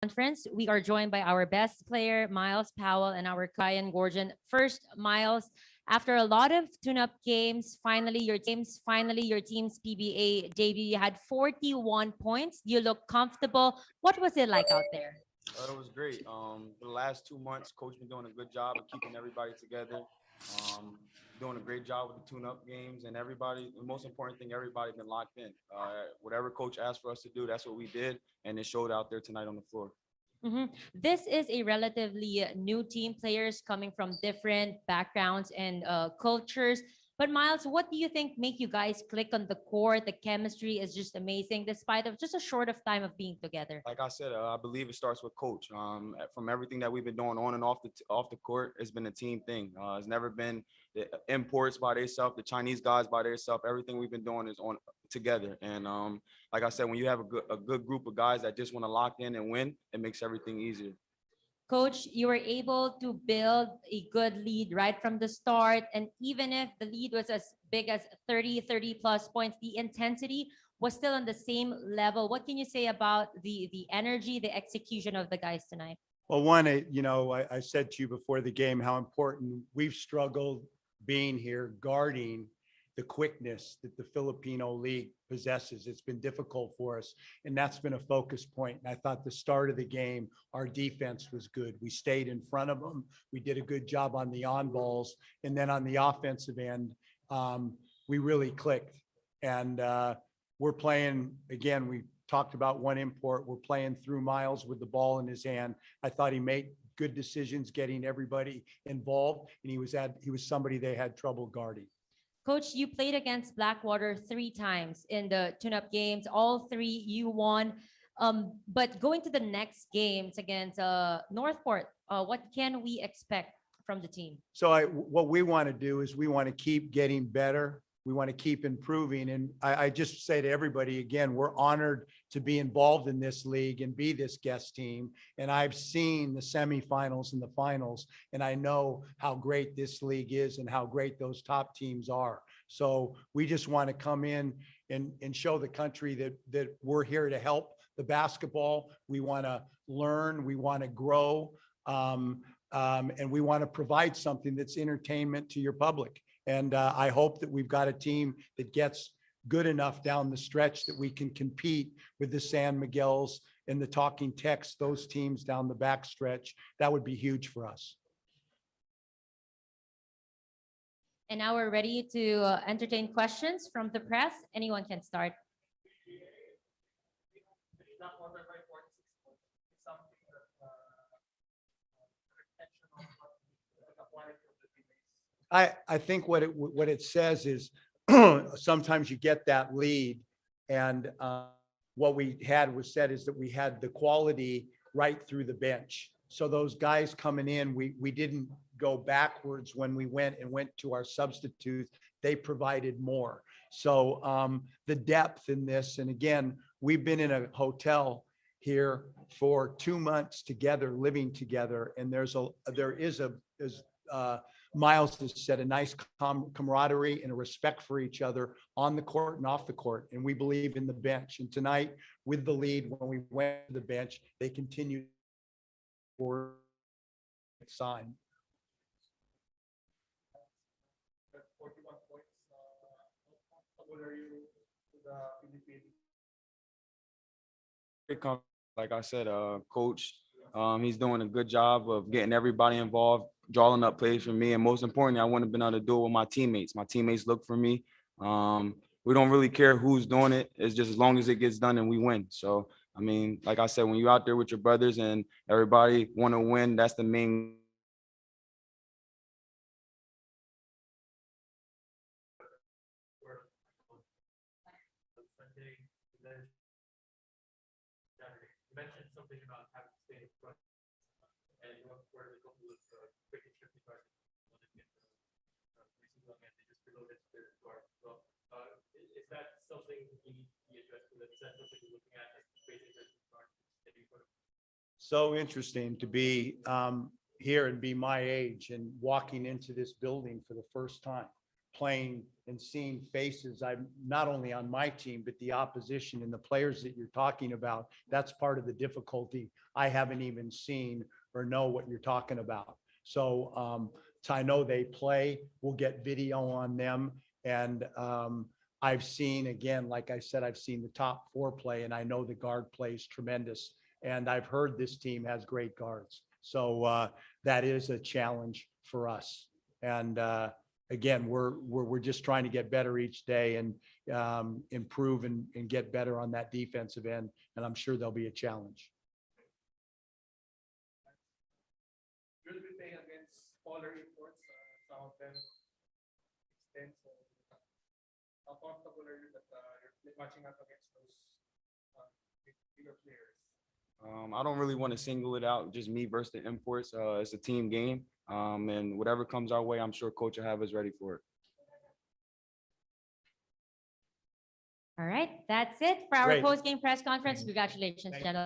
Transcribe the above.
conference. We are joined by our best player, Miles Powell, and our Ryan Gorgon. First, Miles, after a lot of tune-up games, finally your team's PBA debut, you had 41 points. You look comfortable. What was it like out there? It was great. For the last 2 months, coach been doing a good job of keeping everybody together. Um, Doing a great job with the tune-up games, and everybody. The most important thing, everybody been locked in. Whatever coach asked for us to do, that's what we did, and it showed out there tonight on the floor. This is a relatively new team, players coming from different backgrounds and cultures. But Miles, what do you think make you guys click on the court? The chemistry is just amazing, despite of just a short of time of being together. Like I said, I believe it starts with coach. From everything that we've been doing on and off the court, it's been a team thing. It's never been the imports by themselves, the Chinese guys by themselves. Everything we've been doing is on together. And like I said, when you have a good group of guys that just want to lock in and win, it makes everything easier. Coach, you were able to build a good lead right from the start. And even if the lead was as big as 30 plus points, the intensity was still on the same level. What can you say about the energy, the execution of the guys tonight? Well, one, I said to you before the game how important we've struggled being here, guarding the quickness that the Filipino league possesses. It's been difficult for us, and that's been a focus point. And I thought the start of the game, our defense was good. We stayed in front of them. We did a good job on the on balls, and then on the offensive end, we really clicked. And we're playing again. We talked about one import. We're playing through Miles with the ball in his hand. I thought he made good decisions, getting everybody involved, and he was somebody they had trouble guarding. Coach, you played against Blackwater 3 times in the tune-up games. All three you won. But going to the next games against Northport, what can we expect from the team? So what we want to do is we want to keep getting better. We want to keep improving. And I just say to everybody, again, we're honored to be involved in this league and be this guest team. And I've seen the semifinals and the finals, and I know how great this league is and how great those top teams are. So we just want to come in and show the country that we're here to help the basketball. We want to learn, we want to grow, and we want to provide something that's entertainment to your public. And I hope that we've got a team that gets good enough down the stretch that we can compete with the San Miguel's and the Talking Techs, those teams down the back stretch. That would be huge for us. And now we're ready to entertain questions from the press. Anyone can start. I think what it says is sometimes you get that lead, and what we had was said is that we had the quality right through the bench. So those guys coming in, we didn't go backwards when we went to our substitutes. They provided more. So the depth in this, and again, we've been in a hotel here for 2 months together, living together, and there is Miles has said a nice camaraderie and a respect for each other on the court and off the court. And we believe in the bench. And tonight with the lead, when we went to the bench, they continued for sign. 41 points. What are you with PBA? Like I said, coach, he's doing a good job of getting everybody involved, drawing up plays for me, and most importantly, I wouldn't have been able to do it with my teammates. My teammates look for me. We don't really care who's doing it. It's just as long as it gets done and we win. So, I mean, like I said, when you're out there with your brothers and everybody want to win, that's the main. You mentioned something about having to stay in front, and you know, where the couple of quick and shifty guards and they just reloaded their guard. So, is that something you need to be addressed with? Is that something you're looking at as creating this guard? So interesting to be here and be my age and walking into this building for the first time, playing and seeing faces. I'm not only on my team, but the opposition and the players that you're talking about. That's part of the difficulty. I haven't even seen or know what you're talking about. So I know they play. We'll get video on them. And I've seen, again, like I said, I've seen the top four play, and I know the guard plays tremendous. And I've heard this team has great guards. So that is a challenge for us. And again, we're just trying to get better each day and improve and get better on that defensive end. And I'm sure there'll be a challenge. You'll be playing against smaller imports, some of them extend. So how comfortable are you that you're matching up against those bigger players? I don't really want to single it out, just me versus the imports. It's a team game, and whatever comes our way, I'm sure Coach will have us ready for it. All right, that's it for our Great. post-game press conference. Congratulations, Thank you. gentlemen.